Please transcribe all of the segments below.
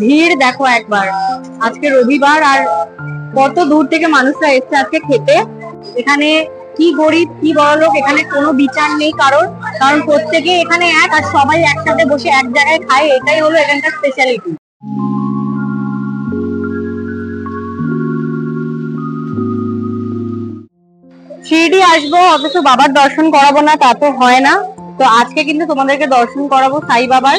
ভিড় দেখো একবার, আজকে রবিবার আর কত দূর থেকে মানুষরা এসছে আজকে খেতে। এখানে কি গরিব কি বড়লোক এখানে কোনো বিচার নেই কারণ প্রত্যেকে এখানে এক আর সবাই একসাথে বসে এক জায়গায় খায়, এটাই হলো এখানকার স্পেশালিটি। শিরডি আসবো অথচ বাবার দর্শন করাবো না তা তো হয় না। তো আজকে কিন্তু তোমাদেরকে দর্শন করাবো সাই বাবার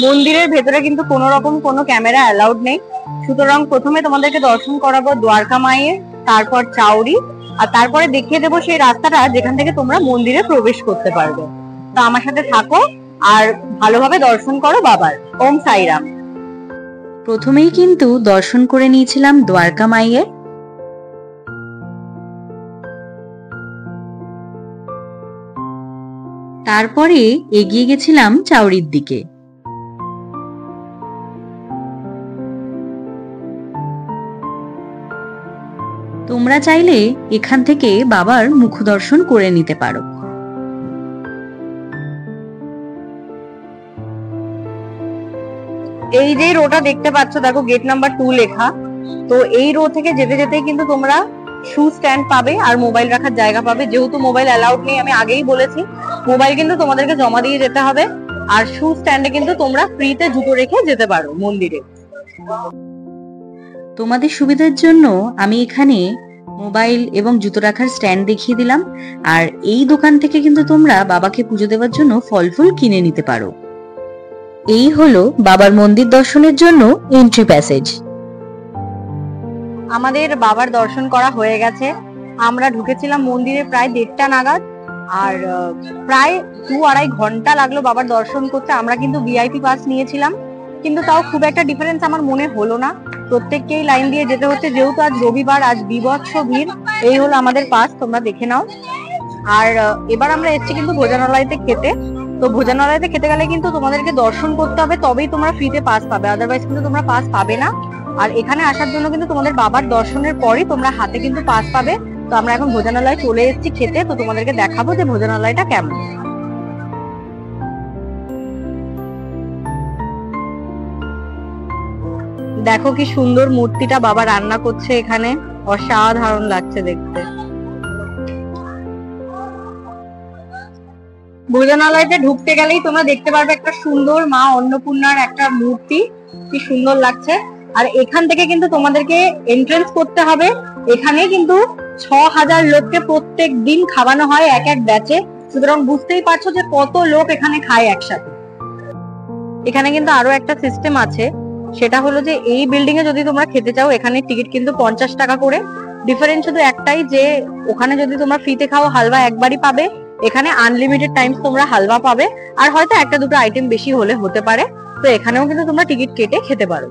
মন্দিরের ভেতরে, কিন্তু কোনো রকম কোনো ক্যামেরা অ্যালাউড নেই। সুতরাং প্রথমে তোমাদেরকে দর্শন করাবো দ্বারকা মায়ের, তারপর চাউরি, আর তারপরে দেখিয়ে দেবো সেই রাস্তাটা যেখান থেকে তোমরা মন্দিরে প্রবেশ করতে পারবে। তো আমার সাথে থাকো আর ভালোভাবে দর্শন করো বাবার। ওম সাইরাম। প্রথমেই কিন্তু দর্শন করে নিয়েছিলাম দ্বারকা মায়ের, তারপরে এগিয়ে গেছিলাম চাউরির দিকে। তোমরা চাইলে এখান থেকে বাবার মুখ দর্শন করে নিতে পারো। এই যে রোটা দেখতে পাচ্ছ, দেখো গেট নাম্বার 2 লেখা। তো এই রো থেকে যেতে যেতে কিন্তু তোমরা শু স্ট্যান্ড পাবে আর মোবাইল রাখার জায়গা পাবে। যেহেতু মোবাইল অ্যালাউড নেই, আমি আগেই বলেছি, মোবাইল কিন্তু তোমাদেরকে জমা দিয়ে যেতে হবে। আর শু স্ট্যান্ডে কিন্তু তোমরা ফ্রিতে জুতো রেখে যেতে পারো মন্দিরে। তোমাদের সুবিধার জন্য আমি এখানে মোবাইল এবং জুতো রাখার স্ট্যান্ড দেখিয়ে দিলাম। আর এই দোকান থেকে কিন্তু তোমরা বাবাকে পুজো দেওয়ার জন্য ফল ফুল কিনে নিতে পারো। এই হলো বাবার মন্দির দর্শনের জন্য এন্ট্রি প্যাসেজ। আমাদের বাবার দর্শন করা হয়ে গেছে। আমরা ঢুকেছিলাম মন্দিরে প্রায় 1:30টা নাগাদ, আর প্রায় 2-2.5 ঘন্টা লাগলো বাবার দর্শন করতে। আমরা কিন্তু ভিআইপি পাস নিয়েছিলাম, কিন্তু তাও খুব একটা ডিফারেন্স আমার মনে হলো না। প্রত্যেককেই লাইন দিয়ে যেতে হচ্ছে, যেহেতু আজ রবিবার, আজ বিভৎস ভিড়। এই হলো আমাদের পাস, তোমরা দেখে নাও। আর এবার আমরা এসেছি কিন্তু ভোজনালয়তে খেতে। তো ভোজনালয়তে খেতে গেলে কিন্তু তোমাদেরকে দর্শন করতে হবে, তবেই তোমরা ফ্রিতে পাস পাবে, আদারওয়াইজ কিন্তু তোমরা পাস পাবে না। আর এখানে আসার জন্য কিন্তু তোমাদের বাবার দর্শনের পরই তোমরা হাতে কিন্তু পাস পাবে। তো আমরা এখন ভোজনালয়ে চলে এসেছি খেতে, তো তোমাদেরকে দেখাবো যে ভোজনালয়টা কেমন। দেখো কি সুন্দর মূর্তিটা বাবা রান্না করছে এখানে, অসাধারণ লাগছে দেখতে। ভোজনালয়তে ঢুকতে গেলেই তোমরা দেখতে পারবে একটা সুন্দর মা অন্নপূর্ণার একটা মূর্তি, কি সুন্দর লাগছে। আর এখান থেকে কিন্তু তোমাদেরকে এন্ট্রেন্স করতে হবে। এখানে কিন্তু 6000 লোককে প্রত্যেক দিন খাওয়ানো হয় এক এক ব্যাচে। সুতরাং বুঝতেই পারছো যে কত লোক এখানে খায় একসাথে। এখানে কিন্তু আরো একটা সিস্টেম আছে, সেটা হলো যে এই বিল্ডিং এ যদি তোমরা খেতে চাও, এখানে টিকিট কিন্তু 50 টাকা করে। ডিফারেন্স শুধু একটাই, যে ওখানে যদি তোমরা ফ্রিতে খাও হালুয়া একবারই পাবে, এখানে আনলিমিটেড টাইমস তোমরা হালুয়া পাবে। আর হয়তো একটা দুটো আইটেম বেশি হলে হতে পারে। তো এখানেও কিন্তু তোমরা টিকিট কেটে খেতে পারো।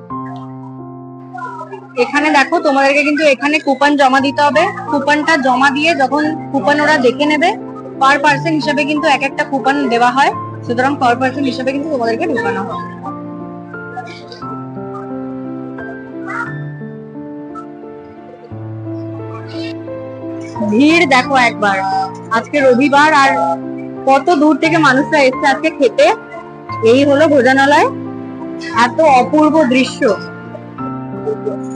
এখানে দেখো তোমাদেরকে কিন্তু এখানে কুপন জমা দিতে হবে। কুপনটা জমা দিয়ে যখন কুপন ওরা দেখে নেবে, পার পার্সন হিসেবে কিন্তু এক একটা কুপন দেওয়া হয়। সুতরাং পার পার্সন হিসেবে কিন্তু তোমাদেরকে ঢুকানো হয়। ভিড় দেখো একবার, আজকে রবিবার আর কত দূর থেকে মানুষরা এসছে আজকে খেতে। এই হলো ভোজনালয়, এত অপূর্ব দৃশ্য।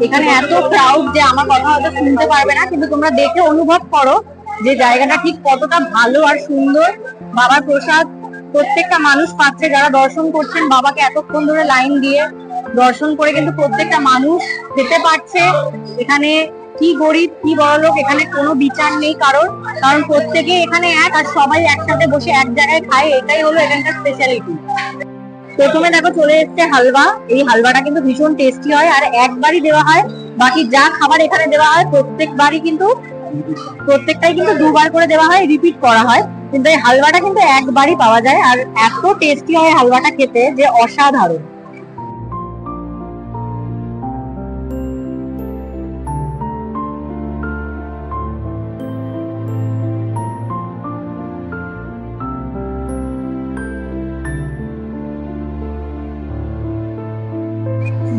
এখানে এত ক্রাউড যে আমার কথা হয়তো শুনতে পারবে না, কিন্তু তোমরা দেখে অনুভব করো যে জায়গাটা ঠিক কতটা ভালো আর সুন্দর। বাবার প্রসাদ প্রত্যেকটা মানুষ পাচ্ছে, যারা দর্শন করছেন বাবাকে এতক্ষণ ধরে লাইন দিয়ে দর্শন করে কিন্তু প্রত্যেকটা মানুষ খেতে পারছে। এখানে কি গরিব কি বড়লোক এখানে কোনো বিচার নেই কারণ প্রত্যেকে এখানে এক আর সবাই একসাথে বসে এক জায়গায় খায়, এটাই হলো এখানকার স্পেশালিটি। প্রথমে দেখো চলে এসছে হালুয়া। এই হালুয়াটা কিন্তু ভীষণ টেস্টি হয়, আর একবারই দেওয়া হয়। বাকি যা খাবার এখানে দেওয়া হয় প্রত্যেকটাই কিন্তু 2বার করে দেওয়া হয়, রিপিট করা হয়। কিন্তু এই হালুয়াটা কিন্তু একবারই পাওয়া যায়, আর এত টেস্টি হয় হালুয়াটা খেতে যে অসাধারণ।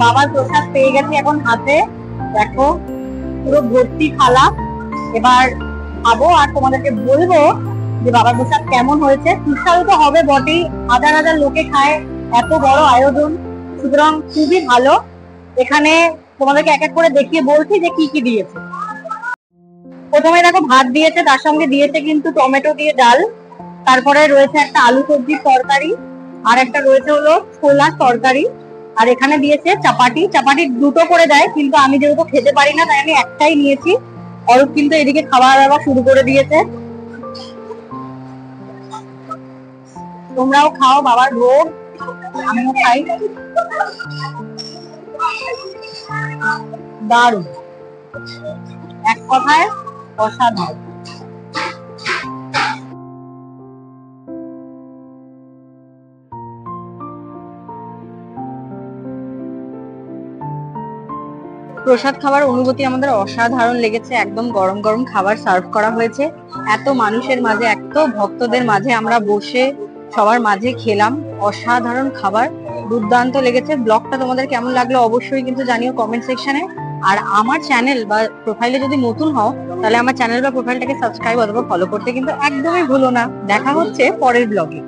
বাবার প্রসাদ পেয়ে গেছি এখন হাতে, দেখো পুরো ভর্তি থালা। এবার খাবো আর তোমাদেরকে বলবো যে বাবার প্রসাদ কেমন হয়েছে। সুস্বাদু তো হবে বটেই, হাজার হাজার লোকে খায়, এত বড় আয়োজন। সুতরাং খুবই ভালো। এখানে তোমাদেরকে এক এক করে দেখিয়ে বলছি যে কি কি দিয়েছে। প্রথমে দেখো ভাত দিয়েছে, তার সঙ্গে দিয়েছে কিন্তু টমেটো দিয়ে ডাল, তারপরে রয়েছে একটা আলু সবজির তরকারি, আর একটা রয়েছে হলো ছোলার তরকারি, আর এখানে দিয়েছে চাপাটি। চাপাটি দুটো করে দেয়, কিন্তু আমি যেহেতু খেতে পারি না তাই আমি একটাই নিয়েছি। অরূপ কিন্তু এদিকে খাওয়া দাওয়া শুরু করে দিয়েছে। তোমরাও খাও, বাবার ভোগ, আমিও খাই। দারুণ, এক কথায় অসাধারণ। প্রসাদ খাবার অনুভূতি আমাদের অসাধারণ লেগেছে। একদম গরম গরম খাবার সার্ভ করা হয়েছে, এত মানুষের মাঝে, এত ভক্তদের মাঝে আমরা বসে সবার মাঝে খেলাম। অসাধারণ খাবার, দুর্দান্ত লেগেছে। ব্লগটা তোমাদের কেমন লাগলো অবশ্যই কিন্তু জানিও কমেন্ট সেকশনে। আর আমার চ্যানেল বা প্রোফাইলে যদি নতুন হও তাহলে আমার চ্যানেল বা প্রোফাইলটাকে সাবস্ক্রাইব অথবা ফলো করতে কিন্তু একদমই ভুলো না। দেখা হচ্ছে পরের ব্লগে।